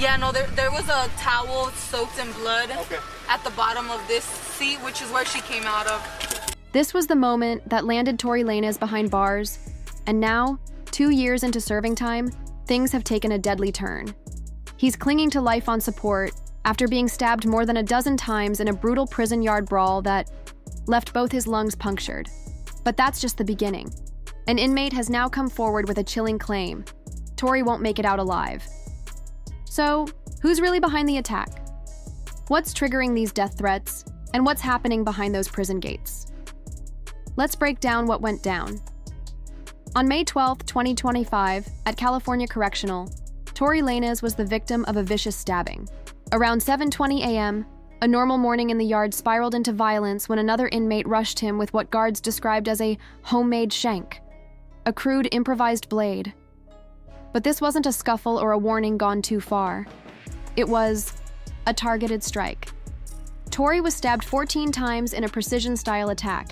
Yeah, no, there was a towel soaked in blood at the bottom of this seat, which is where she came out of. This was the moment that landed Tory Lanez behind bars, and now, 2 years into serving time, things have taken a deadly turn. He's clinging to life on support after being stabbed more than a dozen times in a brutal prison yard brawl that left both his lungs punctured. But that's just the beginning. An inmate has now come forward with a chilling claim. Tory won't make it out alive. So, who's really behind the attack? What's triggering these death threats, and what's happening behind those prison gates? Let's break down what went down. On May 12, 2025, at California Correctional, Tory Lanez was the victim of a vicious stabbing. Around 7:20 a.m., a normal morning in the yard spiraled into violence when another inmate rushed him with what guards described as a homemade shank, a crude improvised blade. But this wasn't a scuffle or a warning gone too far. It was a targeted strike. Tory was stabbed 14 times in a precision-style attack,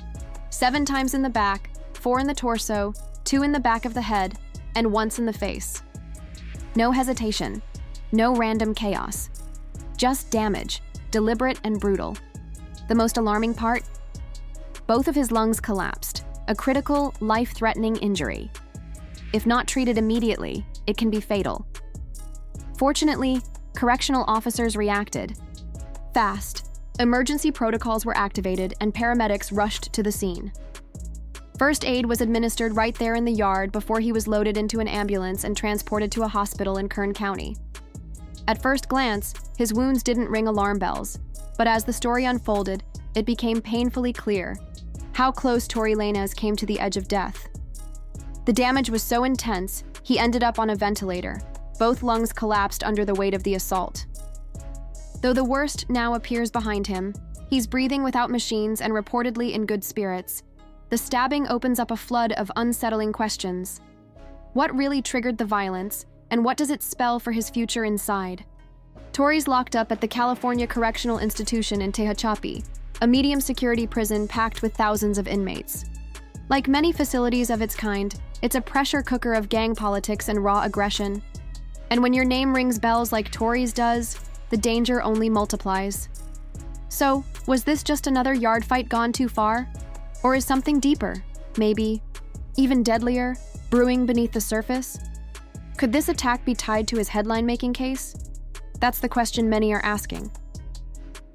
7 times in the back, 4 in the torso, 2 in the back of the head, and once in the face. No hesitation, no random chaos, just damage, deliberate and brutal. The most alarming part? Both of his lungs collapsed, a critical, life-threatening injury. If not treated immediately, it can be fatal. Fortunately, correctional officers reacted fast. Emergency protocols were activated and paramedics rushed to the scene. First aid was administered right there in the yard before he was loaded into an ambulance and transported to a hospital in Kern County. At first glance, his wounds didn't ring alarm bells, but as the story unfolded, it became painfully clear how close Tory Lanez came to the edge of death. The damage was so intense, he ended up on a ventilator. Both lungs collapsed under the weight of the assault. Though the worst now appears behind him, he's breathing without machines and reportedly in good spirits. The stabbing opens up a flood of unsettling questions. What really triggered the violence, and what does it spell for his future inside? Tory's locked up at the California Correctional Institution in Tehachapi, a medium-security prison packed with thousands of inmates. Like many facilities of its kind, it's a pressure cooker of gang politics and raw aggression. And when your name rings bells like Tory's does, the danger only multiplies. So, was this just another yard fight gone too far? Or is something deeper, maybe even deadlier, brewing beneath the surface? Could this attack be tied to his headline-making case? That's the question many are asking.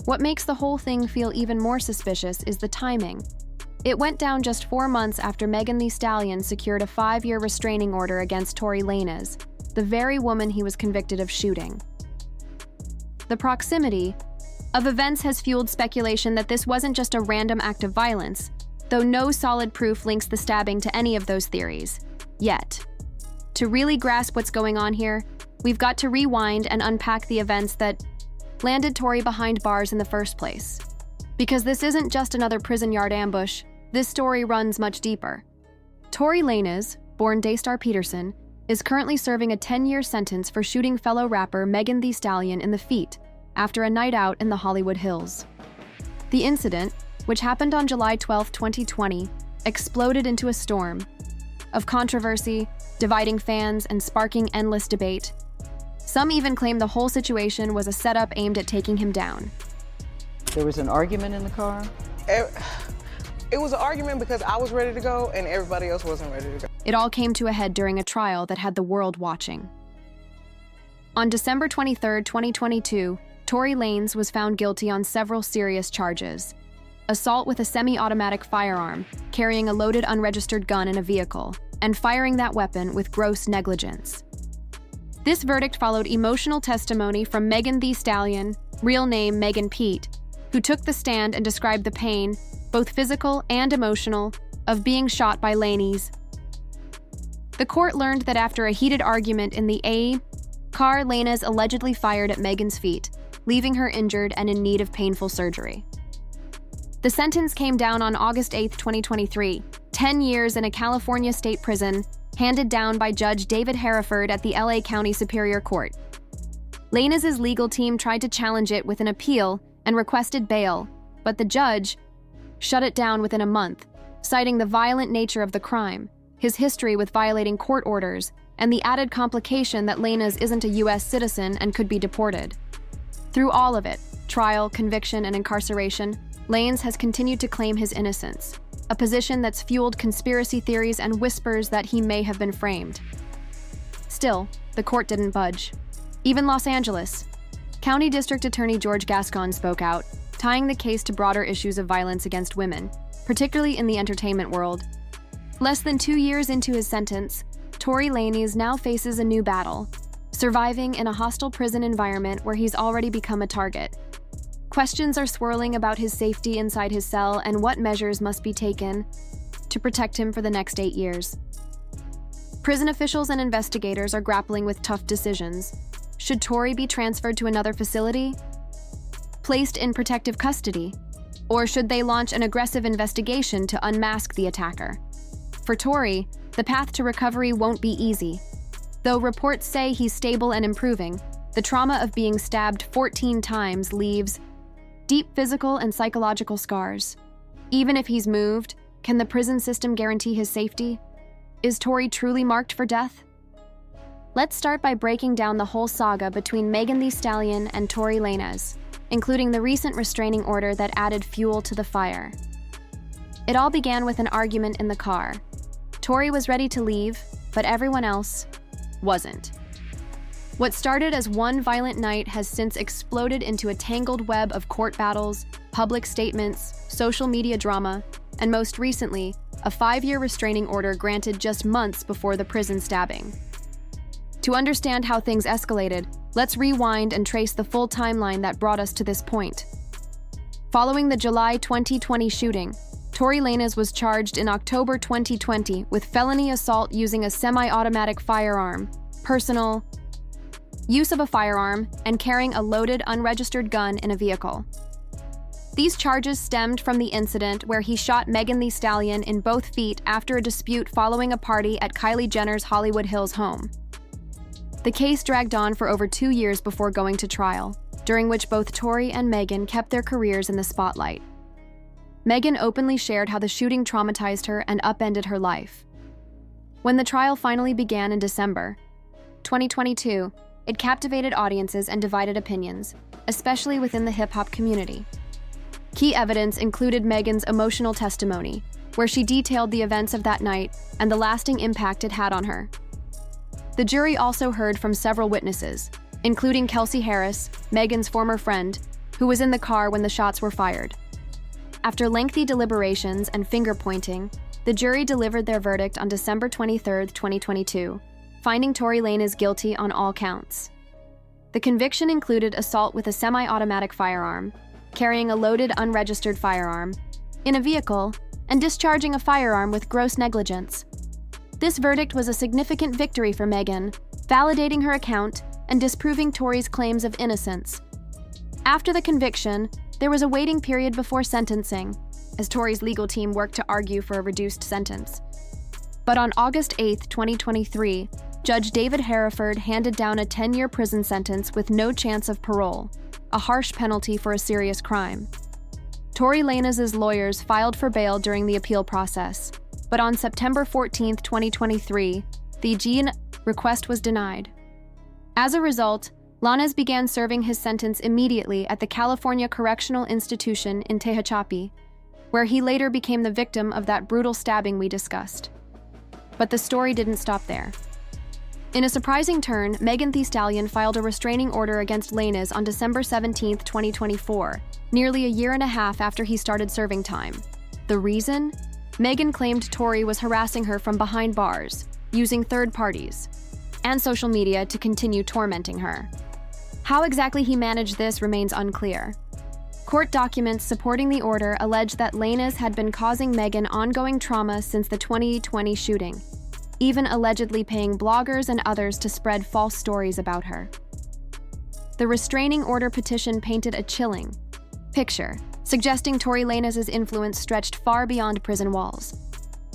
What makes the whole thing feel even more suspicious is the timing. It went down just 4 months after Megan Thee Stallion secured a 5-year restraining order against Tory Lanez, the very woman he was convicted of shooting. The proximity of events has fueled speculation that this wasn't just a random act of violence, though no solid proof links the stabbing to any of those theories, yet. To really grasp what's going on here, we've got to rewind and unpack the events that landed Tory behind bars in the first place. Because this isn't just another prison yard ambush, this story runs much deeper. Tory Lanez, born Daystar Peterson, is currently serving a 10-year sentence for shooting fellow rapper Megan Thee Stallion in the feet after a night out in the Hollywood Hills. The incident, which happened on July 12, 2020, exploded into a storm of controversy, dividing fans and sparking endless debate. Some even claim the whole situation was a setup aimed at taking him down. There was an argument in the car? It was an argument because I was ready to go and everybody else wasn't ready to go. It all came to a head during a trial that had the world watching. On December 23, 2022, Tory Lanez was found guilty on several serious charges. Assault with a semi-automatic firearm, carrying a loaded unregistered gun in a vehicle, and firing that weapon with gross negligence. This verdict followed emotional testimony from Megan Thee Stallion, real name Megan Pete, who took the stand and described the pain, both physical and emotional, of being shot by Lanez. The court learned that after a heated argument in the car, Lanez allegedly fired at Megan's feet, leaving her injured and in need of painful surgery. The sentence came down on August 8, 2023, 10 years in a California state prison, handed down by Judge David Hereford at the LA County Superior Court. Lanez's legal team tried to challenge it with an appeal and requested bail, but the judge shut it down within a month, citing the violent nature of the crime, his history with violating court orders, and the added complication that Lanez isn't a U.S. citizen and could be deported. Through all of it, trial, conviction, and incarceration, Lanez has continued to claim his innocence, a position that's fueled conspiracy theories and whispers that he may have been framed. Still, the court didn't budge. Even Los Angeles. County District Attorney George Gascon spoke out, tying the case to broader issues of violence against women, particularly in the entertainment world. Less than 2 years into his sentence, Tory Lanez now faces a new battle, surviving in a hostile prison environment where he's already become a target. Questions are swirling about his safety inside his cell and what measures must be taken to protect him for the next 8 years. Prison officials and investigators are grappling with tough decisions. Should Tory be transferred to another facility? Placed in protective custody? Or should they launch an aggressive investigation to unmask the attacker? For Tory, the path to recovery won't be easy. Though reports say he's stable and improving, the trauma of being stabbed 14 times leaves deep physical and psychological scars. Even if he's moved, can the prison system guarantee his safety? Is Tory truly marked for death? Let's start by breaking down the whole saga between Megan Thee Stallion and Tory Lanez, including the recent restraining order that added fuel to the fire. It all began with an argument in the car. Tory was ready to leave, but everyone else wasn't. What started as one violent night has since exploded into a tangled web of court battles, public statements, social media drama, and most recently, a 5-year restraining order granted just months before the prison stabbing. To understand how things escalated, let's rewind and trace the full timeline that brought us to this point. Following the July 2020 shooting, Tory Lanez was charged in October 2020 with felony assault using a semi-automatic firearm, personal use of a firearm, and carrying a loaded, unregistered gun in a vehicle. These charges stemmed from the incident where he shot Megan Thee Stallion in both feet after a dispute following a party at Kylie Jenner's Hollywood Hills home. The case dragged on for over 2 years before going to trial, during which both Tory and Megan kept their careers in the spotlight. Megan openly shared how the shooting traumatized her and upended her life. When the trial finally began in December 2022, it captivated audiences and divided opinions, especially within the hip-hop community. Key evidence included Megan's emotional testimony, where she detailed the events of that night and the lasting impact it had on her. The jury also heard from several witnesses, including Kelsey Harris, Megan's former friend, who was in the car when the shots were fired. After lengthy deliberations and finger-pointing, the jury delivered their verdict on December 23, 2022, finding Tory Lanez guilty on all counts. The conviction included assault with a semi-automatic firearm, carrying a loaded, unregistered firearm, in a vehicle, and discharging a firearm with gross negligence. This verdict was a significant victory for Megan, validating her account and disproving Tory's claims of innocence. After the conviction, there was a waiting period before sentencing, as Tory's legal team worked to argue for a reduced sentence. But on August 8, 2023, Judge David Hereford handed down a 10-year prison sentence with no chance of parole, a harsh penalty for a serious crime. Tory Lanez's lawyers filed for bail during the appeal process, but on September 14, 2023, the Gene request was denied. As a result, Lanez began serving his sentence immediately at the California Correctional Institution in Tehachapi, where he later became the victim of that brutal stabbing we discussed. But the story didn't stop there. In a surprising turn, Megan Thee Stallion filed a restraining order against Lanez on December 17, 2024, nearly a year and a half after he started serving time. The reason? Megan claimed Tory was harassing her from behind bars, using third parties and social media to continue tormenting her. How exactly he managed this remains unclear. Court documents supporting the order allege that Lanez had been causing Megan ongoing trauma since the 2020 shooting, even allegedly paying bloggers and others to spread false stories about her. The restraining order petition painted a chilling picture, suggesting Tory Lanez's influence stretched far beyond prison walls.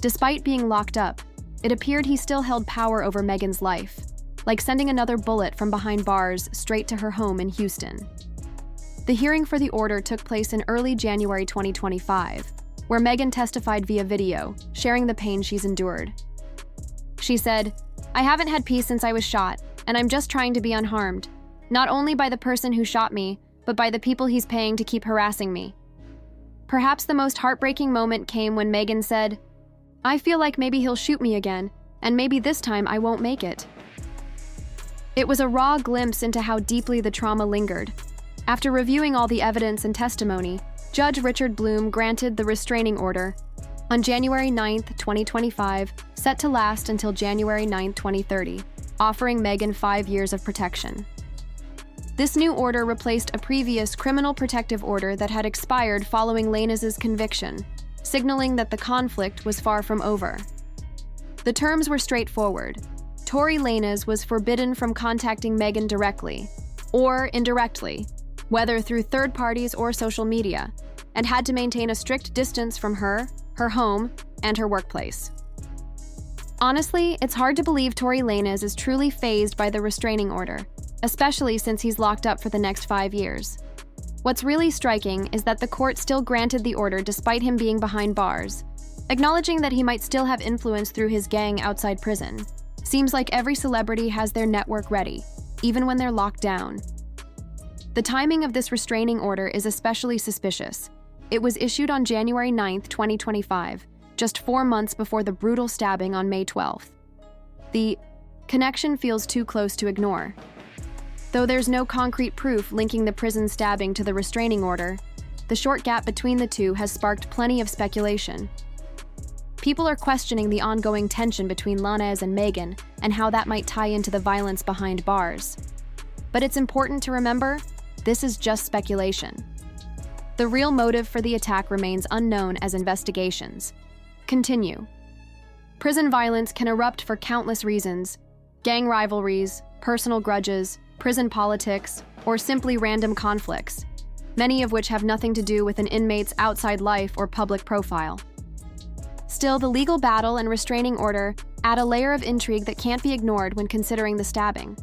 Despite being locked up, it appeared he still held power over Megan's life, like sending another bullet from behind bars straight to her home in Houston. The hearing for the order took place in early January 2025, where Megan testified via video, sharing the pain she's endured. She said, I haven't had peace since I was shot, and I'm just trying to be unharmed. Not only by the person who shot me, but by the people he's paying to keep harassing me. Perhaps the most heartbreaking moment came when Megan said, "I feel like maybe he'll shoot me again, and maybe this time I won't make it." It was a raw glimpse into how deeply the trauma lingered. After reviewing all the evidence and testimony, Judge Richard Bloom granted the restraining order on January 9, 2025, set to last until January 9, 2030, offering Megan 5 years of protection. This new order replaced a previous criminal protective order that had expired following Lanez's conviction, signaling that the conflict was far from over. The terms were straightforward. Tory Lanez was forbidden from contacting Megan directly, or indirectly, whether through third parties or social media, and had to maintain a strict distance from her home, and her workplace. Honestly, it's hard to believe Tory Lanez is truly fazed by the restraining order, especially since he's locked up for the next 5 years. What's really striking is that the court still granted the order despite him being behind bars, acknowledging that he might still have influence through his gang outside prison. Seems like every celebrity has their network ready, even when they're locked down. The timing of this restraining order is especially suspicious. It was issued on January 9, 2025, just 4 months before the brutal stabbing on May 12th. The connection feels too close to ignore. Though there's no concrete proof linking the prison stabbing to the restraining order, the short gap between the two has sparked plenty of speculation. People are questioning the ongoing tension between Lanez and Megan and how that might tie into the violence behind bars. But it's important to remember, this is just speculation. The real motive for the attack remains unknown as investigations continue. Prison violence can erupt for countless reasons: gang rivalries, personal grudges, prison politics, or simply random conflicts, many of which have nothing to do with an inmate's outside life or public profile. Still, the legal battle and restraining order add a layer of intrigue that can't be ignored when considering the stabbing.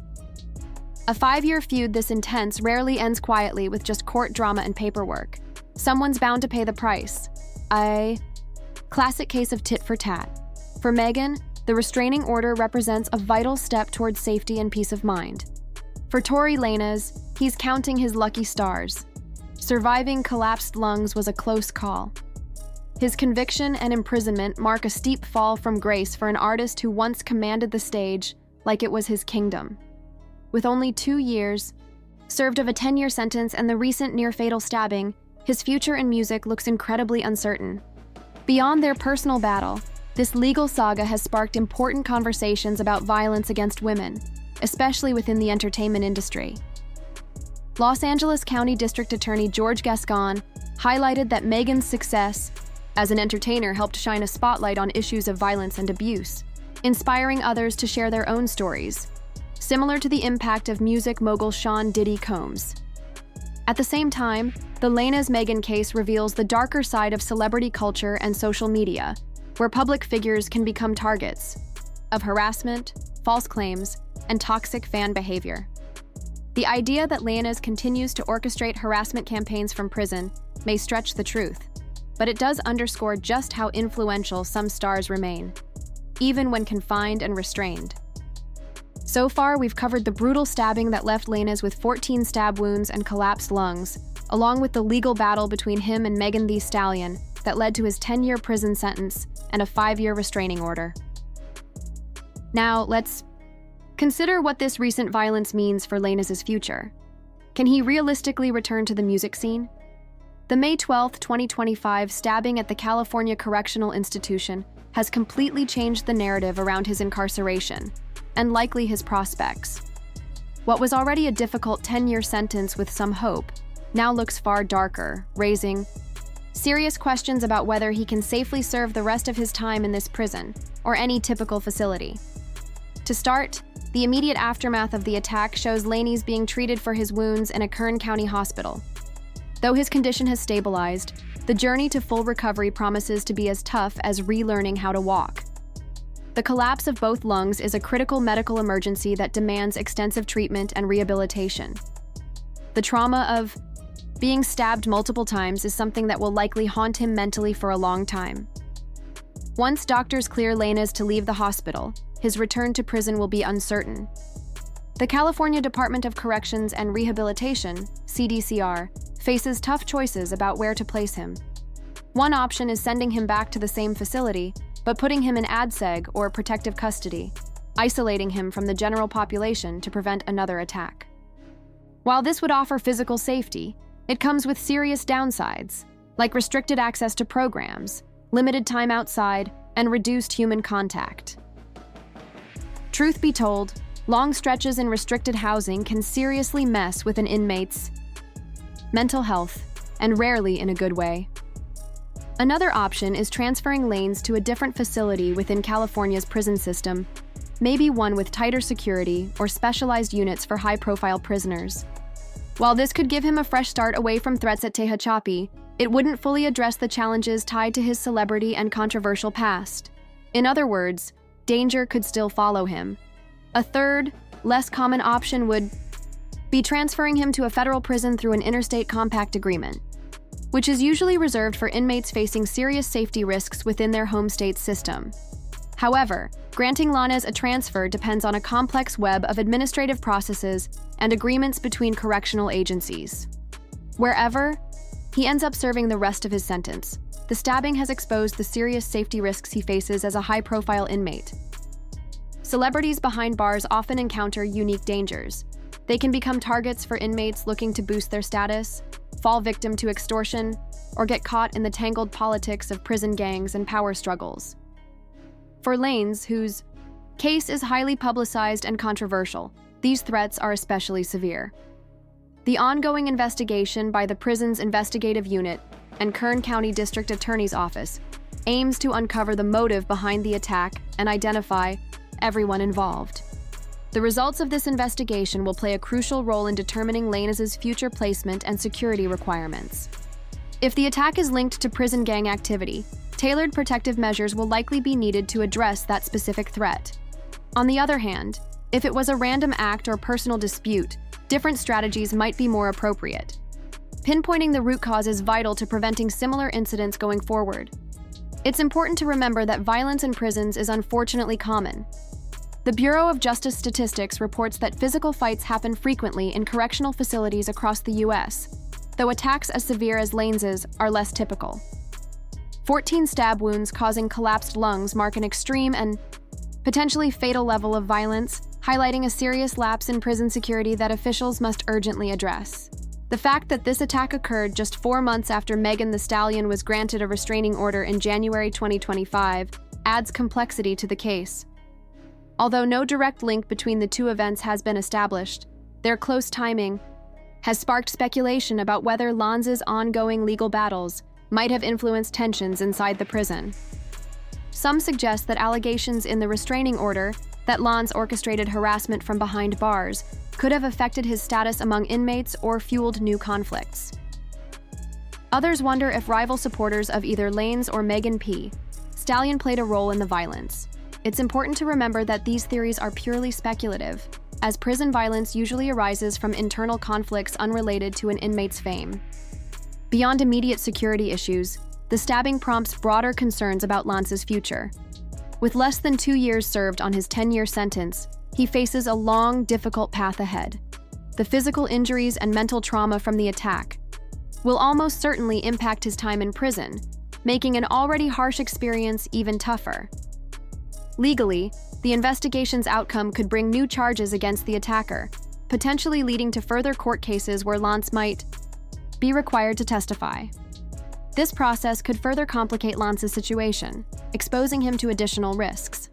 A 5-year feud this intense rarely ends quietly with just court drama and paperwork. Someone's bound to pay the price. A classic case of tit for tat. For Megan, the restraining order represents a vital step towards safety and peace of mind. For Tory Lanez, he's counting his lucky stars. Surviving collapsed lungs was a close call. His conviction and imprisonment mark a steep fall from grace for an artist who once commanded the stage like it was his kingdom. With only 2 years served of a 10-year sentence and the recent near-fatal stabbing, his future in music looks incredibly uncertain. Beyond their personal battle, this legal saga has sparked important conversations about violence against women, especially within the entertainment industry. Los Angeles County District Attorney George Gascon highlighted that Megan's success as an entertainer helped shine a spotlight on issues of violence and abuse, inspiring others to share their own stories, similar to the impact of music mogul Sean Diddy Combs. At the same time, the Lanez-Megan case reveals the darker side of celebrity culture and social media, where public figures can become targets of harassment, false claims, and toxic fan behavior. The idea that Lanez continues to orchestrate harassment campaigns from prison may stretch the truth, but it does underscore just how influential some stars remain, even when confined and restrained. So far, we've covered the brutal stabbing that left Lanez with 14 stab wounds and collapsed lungs, along with the legal battle between him and Megan Thee Stallion that led to his 10-year prison sentence and a 5-year restraining order. Now, let's consider what this recent violence means for Lanez's future. Can he realistically return to the music scene? The May 12, 2025 stabbing at the California Correctional Institution has completely changed the narrative around his incarceration, and likely his prospects. What was already a difficult 10-year sentence with some hope now looks far darker, raising serious questions about whether he can safely serve the rest of his time in this prison or any typical facility. To start, the immediate aftermath of the attack shows Lanez being treated for his wounds in a Kern County hospital. Though his condition has stabilized, the journey to full recovery promises to be as tough as relearning how to walk. The collapse of both lungs is a critical medical emergency that demands extensive treatment and rehabilitation. The trauma of being stabbed multiple times is something that will likely haunt him mentally for a long time. Once doctors clear Lanez to leave the hospital, his return to prison will be uncertain. The California Department of Corrections and Rehabilitation, CDCR, faces tough choices about where to place him. One option is sending him back to the same facility, but putting him in ADSEG or protective custody, isolating him from the general population to prevent another attack. While this would offer physical safety, it comes with serious downsides, like restricted access to programs, limited time outside, and reduced human contact. Truth be told, long stretches in restricted housing can seriously mess with an inmate's mental health, and rarely in a good way. Another option is transferring Lanez to a different facility within California's prison system, maybe one with tighter security or specialized units for high-profile prisoners. While this could give him a fresh start away from threats at Tehachapi, it wouldn't fully address the challenges tied to his celebrity and controversial past. In other words, danger could still follow him. A third, less common option would be transferring him to a federal prison through an interstate compact agreement, which is usually reserved for inmates facing serious safety risks within their home state's system. However, granting Lanez a transfer depends on a complex web of administrative processes and agreements between correctional agencies. Wherever he ends up serving the rest of his sentence, the stabbing has exposed the serious safety risks he faces as a high-profile inmate. Celebrities behind bars often encounter unique dangers. They can become targets for inmates looking to boost their status, fall victim to extortion, or get caught in the tangled politics of prison gangs and power struggles. For Lanez, whose case is highly publicized and controversial, these threats are especially severe. The ongoing investigation by the prison's investigative unit and Kern County District Attorney's Office aims to uncover the motive behind the attack and identify everyone involved. The results of this investigation will play a crucial role in determining Lanez's future placement and security requirements. If the attack is linked to prison gang activity, tailored protective measures will likely be needed to address that specific threat. On the other hand, if it was a random act or personal dispute, different strategies might be more appropriate. Pinpointing the root cause is vital to preventing similar incidents going forward. It's important to remember that violence in prisons is unfortunately common. The Bureau of Justice Statistics reports that physical fights happen frequently in correctional facilities across the U.S., though attacks as severe as Lanez's are less typical. 14 stab wounds causing collapsed lungs mark an extreme and potentially fatal level of violence, highlighting a serious lapse in prison security that officials must urgently address. The fact that this attack occurred just 4 months after Megan Thee Stallion was granted a restraining order in January 2025 adds complexity to the case. Although no direct link between the two events has been established, their close timing has sparked speculation about whether Lanez's ongoing legal battles might have influenced tensions inside the prison. Some suggest that allegations in the restraining order that Lanez orchestrated harassment from behind bars could have affected his status among inmates or fueled new conflicts. Others wonder if rival supporters of either Lanez or Megan Thee Stallion played a role in the violence. It's important to remember that these theories are purely speculative, as prison violence usually arises from internal conflicts unrelated to an inmate's fame. Beyond immediate security issues, the stabbing prompts broader concerns about Lanez's future. With less than 2 years served on his 10-year sentence, he faces a long, difficult path ahead. The physical injuries and mental trauma from the attack will almost certainly impact his time in prison, making an already harsh experience even tougher. Legally, the investigation's outcome could bring new charges against the attacker, potentially leading to further court cases where Lanez might be required to testify. This process could further complicate Lanez's situation, exposing him to additional risks.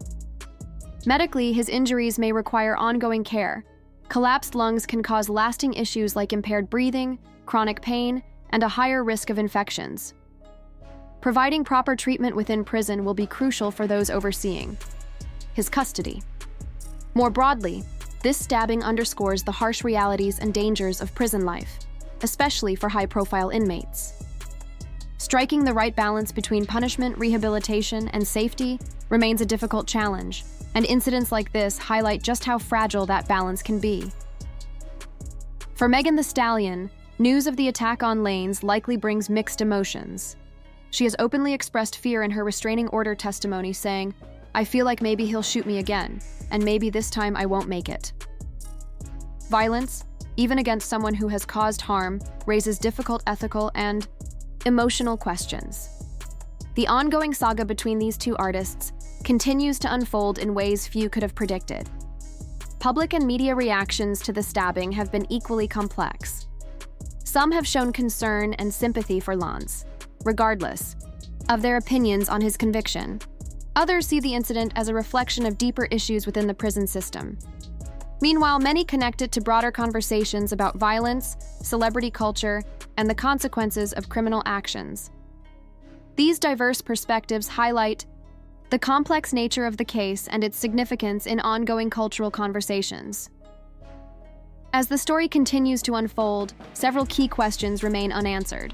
Medically, his injuries may require ongoing care. Collapsed lungs can cause lasting issues like impaired breathing, chronic pain, and a higher risk of infections. Providing proper treatment within prison will be crucial for those overseeing his custody. More broadly, this stabbing underscores the harsh realities and dangers of prison life, especially for high-profile inmates. Striking the right balance between punishment, rehabilitation, and safety remains a difficult challenge, and incidents like this highlight just how fragile that balance can be. For Megan Thee Stallion, news of the attack on Lanez likely brings mixed emotions. She has openly expressed fear in her restraining order testimony, saying, I feel like maybe he'll shoot me again, and maybe this time I won't make it. Violence, even against someone who has caused harm, raises difficult ethical and emotional questions. The ongoing saga between these two artists continues to unfold in ways few could have predicted. Public and media reactions to the stabbing have been equally complex. Some have shown concern and sympathy for Lanez, regardless of their opinions on his conviction. Others see the incident as a reflection of deeper issues within the prison system. Meanwhile, many connect it to broader conversations about violence, celebrity culture, and the consequences of criminal actions. These diverse perspectives highlight the complex nature of the case and its significance in ongoing cultural conversations. As the story continues to unfold, several key questions remain unanswered.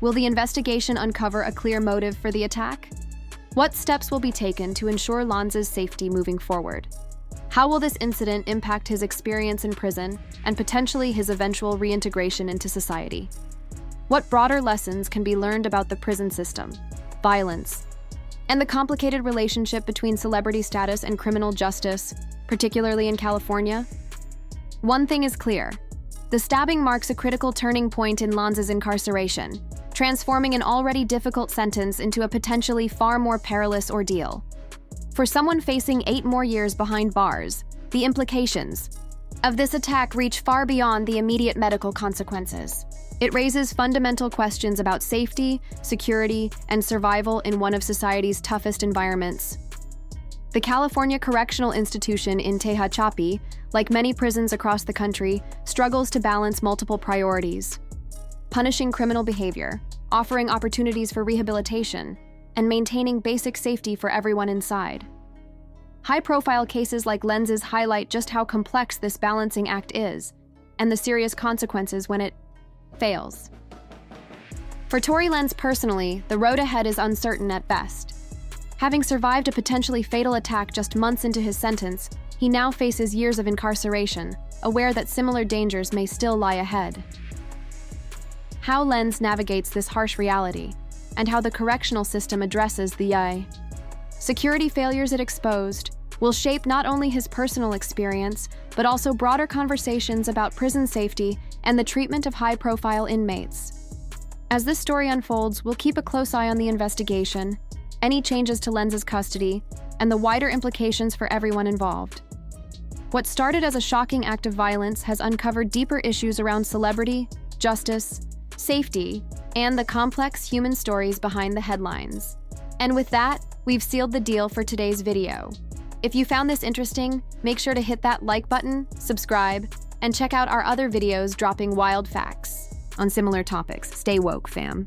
Will the investigation uncover a clear motive for the attack? What steps will be taken to ensure Lanez's safety moving forward? How will this incident impact his experience in prison and potentially his eventual reintegration into society? What broader lessons can be learned about the prison system, violence, and the complicated relationship between celebrity status and criminal justice, particularly in California? One thing is clear. The stabbing marks a critical turning point in Lanez's incarceration, transforming an already difficult sentence into a potentially far more perilous ordeal. For someone facing 8 more years behind bars, the implications of this attack reach far beyond the immediate medical consequences. It raises fundamental questions about safety, security, and survival in one of society's toughest environments. The California Correctional Institution in Tehachapi, like many prisons across the country, struggles to balance multiple priorities: punishing criminal behavior, offering opportunities for rehabilitation, and maintaining basic safety for everyone inside. High-profile cases like Lanez's highlight just how complex this balancing act is, and the serious consequences when it fails. For Tory Lanez personally, the road ahead is uncertain at best. Having survived a potentially fatal attack just months into his sentence, he now faces years of incarceration, aware that similar dangers may still lie ahead. How Lanez navigates this harsh reality, and how the correctional system addresses the security failures it exposed, will shape not only his personal experience, but also broader conversations about prison safety and the treatment of high-profile inmates. As this story unfolds, we'll keep a close eye on the investigation, any changes to Lanez's custody, and the wider implications for everyone involved. What started as a shocking act of violence has uncovered deeper issues around celebrity, justice, safety, and the complex human stories behind the headlines. And with that, we've sealed the deal for today's video. If you found this interesting, make sure to hit that like button, subscribe, and check out our other videos dropping wild facts on similar topics. Stay woke, fam.